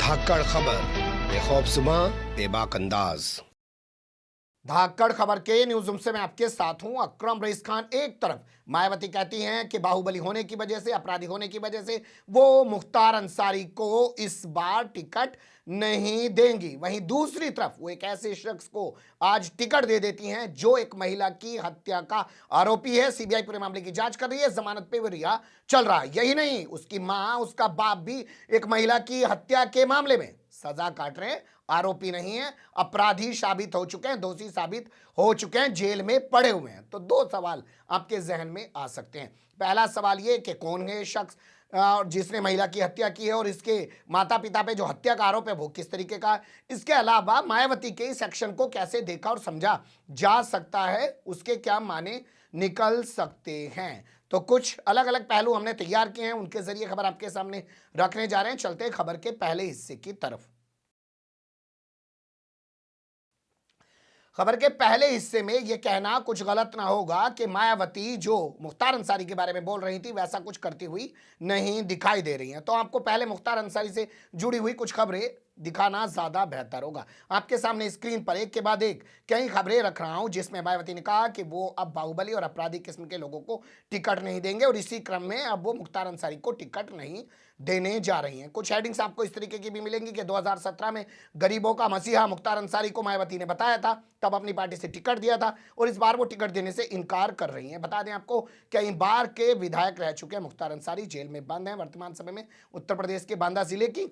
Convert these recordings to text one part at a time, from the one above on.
धाकड़ खबर, बेखौफ सुबह, बेबाक अंदाज। धाकड़ खबर के न्यूज रूम से मैं आपके साथ हूं अकरम रईस खान। एक तरफ मायावती कहती हैं कि बाहुबली होने की वजह से, अपराधी होने की वजह से वो मुख्तार अंसारी को इस बार टिकट नहीं देंगी, वहीं दूसरी तरफ वो एक ऐसे शख्स को आज टिकट दे देती हैं जो एक महिला की हत्या का आरोपी है। सीबीआई पूरे मामले की जांच कर रही है, जमानत पे वो रिहा चल रहा है। यही नहीं, उसकी मां, उसका बाप भी एक महिला की हत्या के मामले में सजा काट रहे हैं, आरोपी नहीं है, अपराधी साबित हो चुके हैं, दोषी साबित हो चुके हैं, जेल में पड़े हुए हैं। तो दो सवाल आपके जहन में आ सकते हैं। पहला सवाल ये कि कौन है ये शख्स जिसने महिला की हत्या की है, और इसके माता पिता पे जो हत्या का आरोप है वो किस तरीके का है। इसके अलावा मायावती के इस एक्शन को कैसे देखा और समझा जा सकता है, उसके क्या माने निकल सकते हैं। तो कुछ अलग अलग पहलू हमने तैयार किए हैं, उनके जरिए खबर आपके सामने रखने जा रहे हैं। चलते हैं खबर के पहले हिस्से की तरफ। खबर के पहले हिस्से में यह कहना कुछ गलत ना होगा कि मायावती जो मुख्तार अंसारी के बारे में बोल रही थी वैसा कुछ करती हुई नहीं दिखाई दे रही हैं। तो आपको पहले मुख्तार अंसारी से जुड़ी हुई कुछ खबरें दिखाना ज्यादा बेहतर होगा। आपके सामने स्क्रीन पर एक के बाद एक कई खबरें रख रहा हूं जिसमें मायावती ने कहा कि वो अब बाहुबली और अपराधी किस्म के लोगों को टिकट नहीं देंगे, और इसी क्रम में अब वो मुख्तार अंसारी को टिकट नहीं देने जा रही हैं। कुछ हेडिंग्स आपको इस तरीके की भी मिलेंगी कि 2017 में गरीबों का मसीहा मुख्तार अंसारी को मायावती ने बताया था, तब अपनी पार्टी से टिकट दिया था, और इस बार वो टिकट देने से इनकार कर रही हैं। बता दें आपको, कई बार के विधायक रह चुके हैं मुख्तार अंसारी, जेल में बंद हैं वर्तमान समय में। उत्तर प्रदेश के बांदा जिले की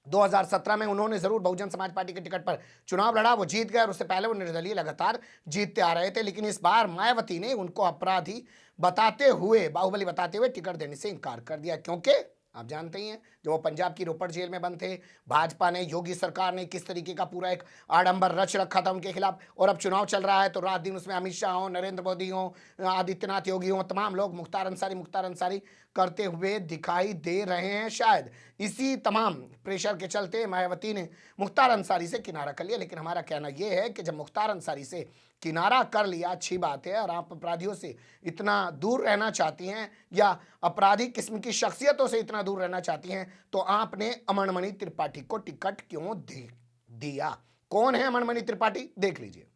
2017 में उन्होंने जरूर बहुजन समाज पार्टी के टिकट पर चुनाव लड़ा, वो जीत गए, और उससे पहले वो निर्दलीय लगातार जीतते आ रहे थे। लेकिन इस बार मायावती ने उनको अपराधी बताते हुए, बाहुबली बताते हुए टिकट देने से इनकार कर दिया, क्योंकि आप जानते ही हैं जो वो पंजाब की रोपड़ जेल में बंद थे, भाजपा ने, योगी सरकार ने किस तरीके का पूरा एक आडंबर रच रखा था उनके खिलाफ। और अब चुनाव चल रहा है तो रात दिन उसमें अमित शाह हो, नरेंद्र मोदी हो, आदित्यनाथ योगी हो, तमाम लोग मुख्तार अंसारी करते हुए दिखाई दे रहे हैं। शायद इसी तमाम प्रेशर के चलते मायावती ने मुख्तार अंसारी से किनारा कर लिया। लेकिन हमारा कहना यह है कि जब मुख्तार अंसारी से किनारा कर लिया अच्छी बात है, और आप अपराधियों से इतना दूर रहना चाहती हैं या अपराधी किस्म की शख्सियतों से इतना दूर रहना चाहती हैं, तो आपने अमनमणि त्रिपाठी को टिकट क्यों दिया। कौन है अमनमणि त्रिपाठी, देख लीजिए।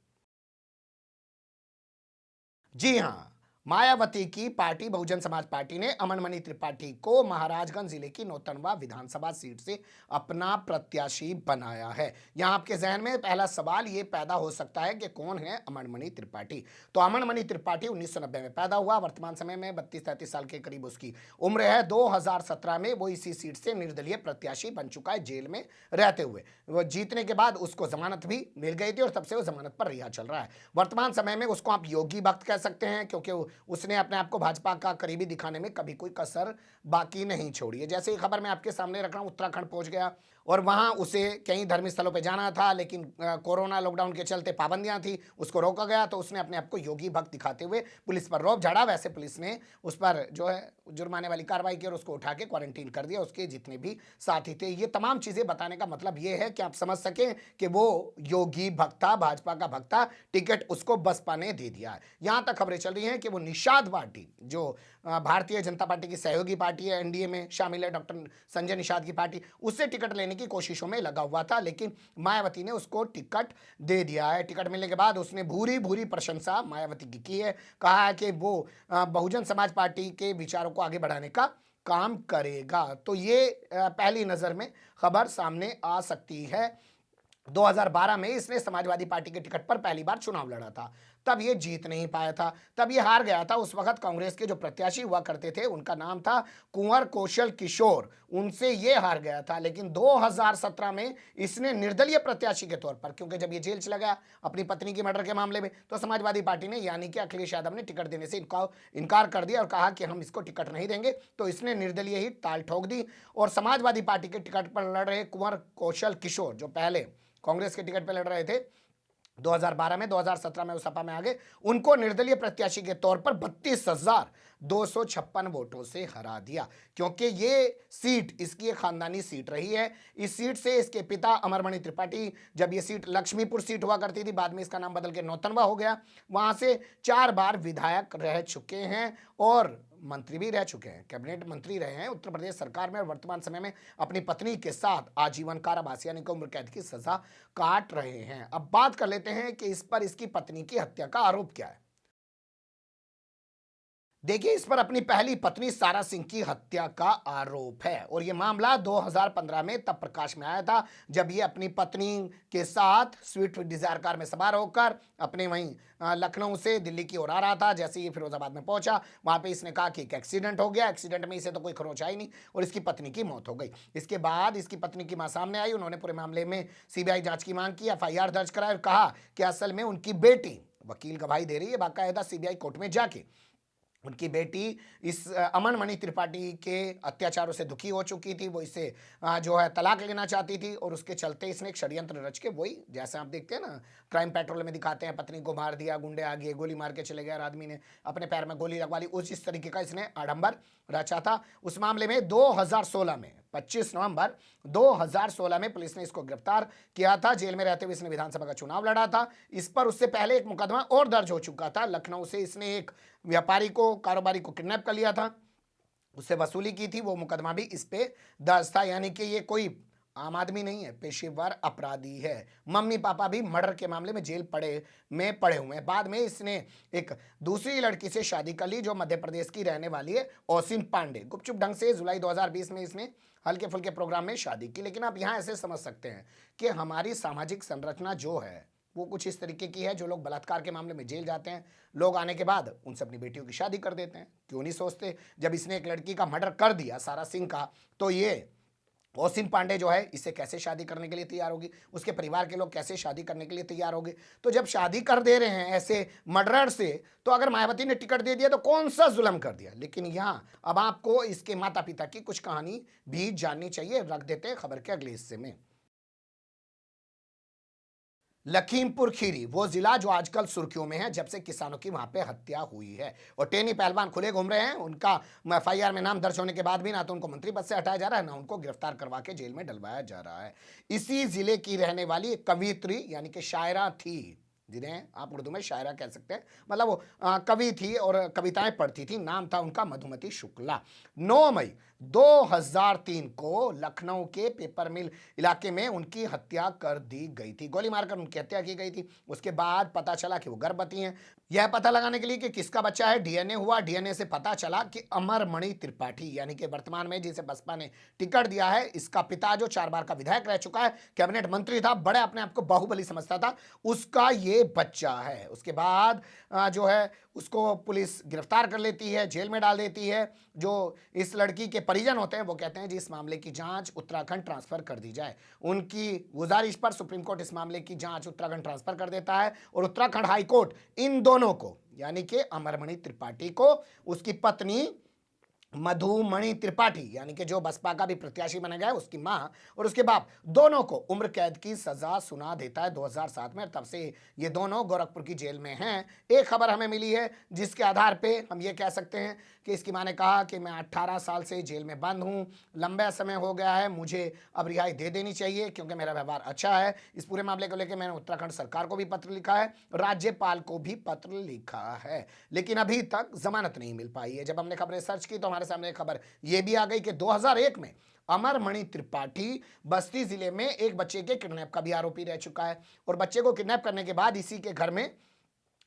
जी हां, मायावती की पार्टी बहुजन समाज पार्टी ने अमनमणि त्रिपाठी को महाराजगंज जिले की नौतनवा विधानसभा सीट से अपना प्रत्याशी बनाया है। यहां आपके जहन में पहला सवाल यह पैदा हो सकता है कि कौन है अमनमणि त्रिपाठी। तो अमनमणि त्रिपाठी 1990 में पैदा हुआ, वर्तमान समय में 32-33 साल के करीब उसकी उम्र है। 2017 में वो इसी सीट से निर्दलीय प्रत्याशी बन चुका है, जेल में रहते हुए। वो जीतने के बाद उसको जमानत भी मिल गई थी, और तब से वो जमानत पर रिहा चल रहा है। वर्तमान समय में उसको आप योगी भक्त कह सकते हैं, क्योंकि उसने अपने आप को भाजपा का करीबी दिखाने में कभी कोई कसर बाकी नहीं छोड़ी है। जैसे ही खबर मैं आपके सामने रख रहा हूं, उत्तराखंड पहुंच गया, और वहां उसे कई धार्मिक स्थलों पे जाना था, लेकिन कोरोना लॉकडाउन के चलते पाबंदियां थी, उसको रोका गया। तो उसने अपने आप को योगी भक्त दिखाते हुए पुलिस पर रौब झाड़ा। वैसे पुलिस ने उस पर जो है जुर्माने वाली कार्रवाई की और उसको उठा के क्वारंटीन कर दिया, उसके जितने भी साथी थे। ये तमाम चीजें बताने का मतलब ये है कि आप समझ सकें कि वो योगी भक्त था, भाजपा का भक्त था, टिकट उसको बसपा ने दे दिया है। यहां तक खबरें चल रही हैं कि वो निषाद पार्टी, जो भारतीय जनता पार्टी की सहयोगी पार्टी है, एनडीए में शामिल है, डॉक्टर संजय निषाद की पार्टी, उससे टिकट लेने की कोशिशों में लगा हुआ था। लेकिन मायावती ने उसको टिकट दे दिया है। टिकट मिलने के बाद उसने भूरी भूरी प्रशंसा मायावती की है। कहा है कि वो बहुजन समाज पार्टी के विचारों को आगे बढ़ाने का काम करेगा। तो ये पहली नजर में खबर सामने आ सकती है। 2012 में इसने समाजवादी पार्टी के टिकट पर पहली बार चुनाव लड़ा था, तब ये जीत नहीं पाया था, तब ये हार गया था। उस वक्त कांग्रेस के जो प्रत्याशी हुआ करते थे उनका नाम था कुंवर कौशल किशोर, उनसे ये हार गया था। लेकिन 2017 में इसने निर्दलीय प्रत्याशी के तौर पर, क्योंकि जब ये जेल चला गया अपनी पत्नी की मर्डर के मामले में, तो समाजवादी पार्टी ने यानी कि अखिलेश यादव ने टिकट देने से इनकार कर दिया और कहा कि हम इसको टिकट नहीं देंगे। तो इसने निर्दलीय ही ताल ठोक दी, और समाजवादी पार्टी के टिकट पर लड़ रहे कुंवर कौशल किशोर, जो पहले कांग्रेस के टिकट पर लड़ रहे थे 2012 में, 2017 में वो सपा में आ गए, उनको निर्दलीय प्रत्याशी के तौर पर 32,000 256 वोटों से हरा दिया, क्योंकि ये सीट इसकी एक खानदानी सीट रही है। इस सीट से इसके पिता अमरमणि त्रिपाठी, जब ये सीट लक्ष्मीपुर सीट हुआ करती थी, बाद में इसका नाम बदल के नौतनवा हो गया, वहां से 4 बार विधायक रह चुके हैं और मंत्री भी रह चुके हैं, कैबिनेट मंत्री रहे हैं उत्तर प्रदेश सरकार में, और वर्तमान समय में अपनी पत्नी के साथ आजीवन कारावास यानी कि उम्र कैद की सजा काट रहे हैं। अब बात कर लेते हैं कि इस पर इसकी पत्नी की हत्या का आरोप क्या है। देखिए, इस पर अपनी पहली पत्नी सारा सिंह की हत्या का आरोप है और यह मामला 2015 में तब प्रकाश में आया था जब ये अपनी पत्नी के साथ स्विफ्ट डिजायर कार में सवार होकर अपने वहीं लखनऊ से दिल्ली की ओर आ रहा था। जैसे ये फिरोजाबाद में पहुंचा, वहां पे इसने कहा कि एक एक्सीडेंट हो गया, एक्सीडेंट में इसे तो कोई खरोंच आई नहीं और इसकी पत्नी की मौत हो गई। इसके बाद इसकी पत्नी की मां सामने आई, उन्होंने पूरे मामले में सीबीआई जांच की मांग की, एफआईआर दर्ज कराई और कहा कि असल में उनकी बेटी वकील गवाही दे रही है बाकायदा सीबीआई कोर्ट में जाके। उनकी बेटी इस अमन मणि त्रिपाठी के अत्याचारों से दुखी हो चुकी थी, वो इससे जो है तलाक लेना चाहती थी और उसके चलते इसने एक षड्यंत्र रच के, वही जैसे आप देखते हैं ना क्राइम पेट्रोल में दिखाते हैं, पत्नी को मार दिया, गुंडे आ गए, गोली मार के चले गए और आदमी ने अपने पैर में गोली लगवा ली, उस इस तरीके का इसने आडंबर रचा था। उस मामले में 2016 में 25 नवंबर 2016 में पुलिस ने इसको गिरफ्तार किया था। जेल में रहते हुए इसने विधानसभा का चुनाव लड़ा था। इस पर उससे पहले एक मुकदमा और दर्ज हो चुका था। लखनऊ से इसने एक व्यापारी को, कारोबारी को किडनैप कर लिया था, उससे वसूली की थी, वो मुकदमा भी इस पे दर्ज था। यानी कि ये कोई आम आदमी नहीं है, पेशेवर अपराधी है। मम्मी पापा भी मर्डर के मामले में जेल पड़े हुए हैं। बाद में इसने एक दूसरी लड़की से शादी कर ली जो मध्य प्रदेश की रहने वाली है, ओसिन पांडे। गुपचुप ढंग से जुलाई 2020 में इसने हल्के फुल्के प्रोग्राम में शादी की। लेकिन आप यहाँ ऐसे समझ सकते हैं कि हमारी सामाजिक संरचना जो है वो कुछ इस तरीके की है, जो लोग बलात्कार के मामले में जेल जाते हैं, लोग आने के बाद उनसे अपनी बेटियों की शादी कर देते हैं। क्यों नहीं सोचते, जब इसने एक लड़की का मर्डर कर दिया सारा सिंह का, तो ये ओसिन पांडे जो है इससे कैसे शादी करने के लिए तैयार होगी, उसके परिवार के लोग कैसे शादी करने के लिए तैयार होंगे। तो जब शादी कर दे रहे हैं ऐसे मर्डरर से, तो अगर मायावती ने टिकट दे दिया तो कौन सा जुल्म कर दिया। लेकिन यहाँ अब आपको इसके माता पिता की कुछ कहानी भी जाननी चाहिए। रख देते हैं खबर के अगले हिस्से में। लखीमपुर खीरी वो जिला जो आजकल सुर्खियों में है जब से किसानों की वहां पे हत्या हुई है और टेनी पहलवान खुले घूम रहे हैं। उनका एफआईआर में नाम दर्ज होने के बाद भी ना तो उनको मंत्री पद से हटाया जा रहा है, ना उनको गिरफ्तार करवा के जेल में डलवाया जा रहा है। इसी जिले की रहने वाली एक कवियत्री यानी कि शायरा थी, जिन्हें आप उर्दू में शायरा कह सकते हैं, मतलब वो कवि थी और कविताएं पढ़ती थी। नाम था उनका मधुमती शुक्ला। 9 मई 2003 को लखनऊ के पेपर मिल इलाके में उनकी हत्या कर दी गई थी, गोली मारकर उनकी हत्या की गई थी। उसके बाद पता चला कि वो गर्भवती हैं। यह पता लगाने के लिए कि किसका बच्चा है, डीएनए हुआ। डीएनए से पता चला कि अमरमणि त्रिपाठी यानी कि वर्तमान में जिसे बसपा ने टिकट दिया है, इसका पिता जो 4 बार का विधायक रह चुका है, कैबिनेट मंत्री था, बड़े अपने आप को बाहुबली समझता था, उसका ये बच्चा है। उसके बाद जो है उसको पुलिस गिरफ्तार कर लेती है, जेल में डाल देती है। जो इस लड़की के परिजन होते हैं वो कहते हैं जी इस मामले की जांच उत्तराखंड ट्रांसफर कर दी जाए। उनकी गुजारिश पर सुप्रीम कोर्ट इस मामले की जांच उत्तराखंड ट्रांसफर कर देता है और उत्तराखंड हाई कोर्ट इन दोनों को यानी कि अमरमणि त्रिपाठी को, उसकी पत्नी मधुमणि त्रिपाठी यानी कि जो बसपा का भी प्रत्याशी बना गया है, उसकी मां और उसके बाप, दोनों को उम्र कैद की सजा सुना देता है 2007 में। तब से ये दोनों गोरखपुर की जेल में हैं। एक खबर हमें मिली है जिसके आधार पे हम ये कह सकते हैं कि इसकी मां ने कहा कि मैं 18 साल से जेल में बंद हूं, लंबा समय हो गया है, मुझे अब रिहाई दे देनी चाहिए क्योंकि मेरा व्यवहार अच्छा है। इस पूरे मामले को लेकर मैंने उत्तराखंड सरकार को भी पत्र लिखा है, राज्यपाल को भी पत्र लिखा है, लेकिन अभी तक जमानत नहीं मिल पाई है। जब हमने खबरें सर्च की तो हमारे सामने खबर यह भी आ गई कि 2001 में अमरमणि त्रिपाठी बस्ती जिले में एक बच्चे के किडनैप का भी आरोपी रह चुका है और बच्चे को किडनैप करने के बाद इसी के घर में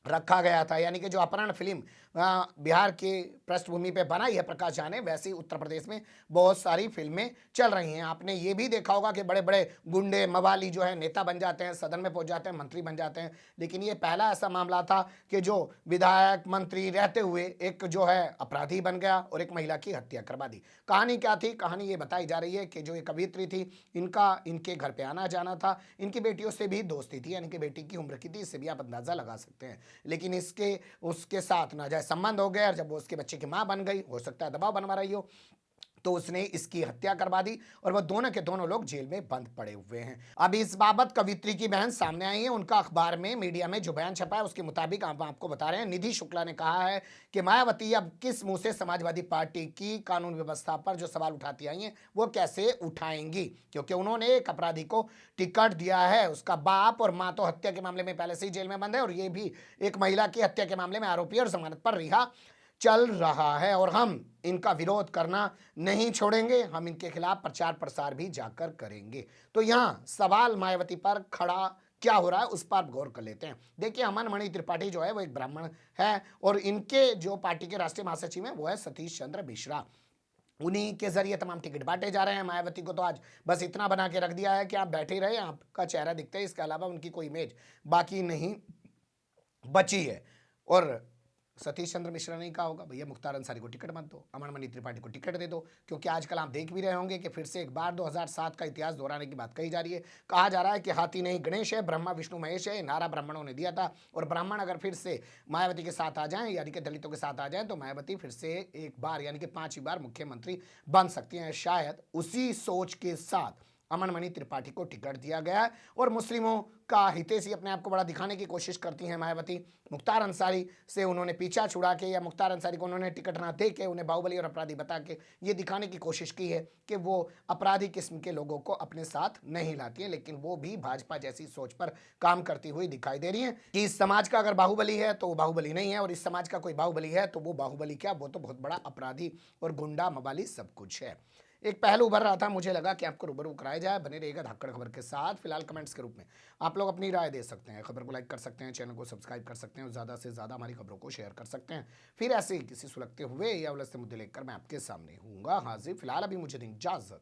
रखा गया था। यानी कि जो अपहरण फिल्म बिहार की पृष्ठभूमि पे बनाई है प्रकाश झा ने, वैसे ही उत्तर प्रदेश में बहुत सारी फिल्में चल रही हैं। आपने ये भी देखा होगा कि बड़े बड़े गुंडे मवाली जो है नेता बन जाते हैं, सदन में पहुंच जाते हैं, मंत्री बन जाते हैं। लेकिन ये पहला ऐसा मामला था कि जो विधायक मंत्री रहते हुए एक जो है अपराधी बन गया और एक महिला की हत्या करवा दी। कहानी क्या थी? कहानी ये बताई जा रही है कि जो एक कवियत्री थी, इनके घर पे आना जाना था, इनकी बेटियों से भी दोस्ती थी, यानी कि बेटी की उम्र की थी, इससे भी आप अंदाजा लगा सकते हैं। लेकिन उसके साथ नाजायज संबंध हो गया और जब वो उसके बच्चे की मां बन गई, हो सकता है दबाव बनवा रही हो, तो उसने इसकी हत्या करवा दी और वह दोनों के दोनों लोग जेल में बंद पड़े हुए हैं। अब इस बाबत कवित्री की बहन सामने आई है। उनका अखबार में, मीडिया में जो बयान छपा है उसके मुताबिक हम आपको बता रहे हैं, निधि शुक्ला ने कहा है कि मायावती अब किस मुंह से समाजवादी पार्टी की कानून व्यवस्था पर जो सवाल उठाती आई हैं वो कैसे उठाएंगी, क्योंकि उन्होंने एक अपराधी को टिकट दिया है। उसका बाप और मां तो हत्या के मामले में पहले से ही जेल में बंद है और ये भी एक महिला की हत्या के मामले में आरोपी और जमानत पर रिहा चल रहा है और हम इनका विरोध करना नहीं छोड़ेंगे, हम इनके खिलाफ प्रचार प्रसार भी जाकर करेंगे। तो यहां सवाल मायावती पर खड़ा क्या हो रहा है उस पर गौर कर लेते हैं। देखिए, अमन मणि त्रिपाठी जो है वो एक ब्राह्मण है और इनके जो पार्टी के राष्ट्रीय महासचिव हैं वो है सतीश चंद्र मिश्रा। उन्हीं के जरिए तमाम टिकट बांटे जा रहे हैं। मायावती को तो आज बस इतना बना के रख दिया है कि आप बैठे रहे, आपका चेहरा दिखता है, इसके अलावा उनकी कोई इमेज बाकी नहीं बची है। और सतीश चंद्र मिश्रा ने कहा होगा भैया मुख्तार अंसारी को टिकट मत दो, अमन मणि त्रिपाठी को टिकट दे दो, क्योंकि आजकल आप देख भी रहे होंगे कि फिर से एक बार 2007 का इतिहास दोहराने की बात कही जा रही है। कहा जा रहा है कि हाथी नहीं गणेश है, ब्रह्मा विष्णु महेश है, नारा ब्राह्मणों ने दिया था और ब्राह्मण अगर फिर से मायावती के साथ आ जाएं, यानी कि दलितों के साथ आ जाएं, तो मायावती फिर से एक बार यानी कि 5वीं बार मुख्यमंत्री बन सकती हैं। शायद उसी सोच के साथ अमन मणि त्रिपाठी को टिकट दिया गया है और मुस्लिमों का हितैषी अपने आप को बड़ा दिखाने की कोशिश करती हैं मायावती। मुख्तार अंसारी से उन्होंने पीछा छुड़ा के या मुख्तार अंसारी को उन्होंने टिकट ना दे के उन्हें बाहुबली और अपराधी बता के ये दिखाने की कोशिश की है कि वो अपराधी किस्म के लोगों को अपने साथ नहीं लाती है, लेकिन वो भी भाजपा जैसी सोच पर काम करती हुई दिखाई दे रही है कि इस समाज का अगर बाहुबली है तो वो बाहुबली नहीं है और इस समाज का कोई बाहुबली है तो वो बाहुबली क्या, वो तो बहुत बड़ा अपराधी और गुंडा मवाली सब कुछ है। एक पहलू उभर रहा था, मुझे लगा कि आपको रूबरू कराया जाए। बने रहिएगा धाकड़ खबर के साथ। फिलहाल कमेंट्स के रूप में आप लोग अपनी राय दे सकते हैं, खबर को लाइक कर सकते हैं, चैनल को सब्सक्राइब कर सकते हैं और ज़्यादा से ज़्यादा हमारी खबरों को शेयर कर सकते हैं। फिर ऐसे ही किसी सुलगते हुए या उलझते मुद्दे लेकर मैं आपके सामने हूँगा हाजिर। फिलहाल अभी मुझे दें इजाज़त।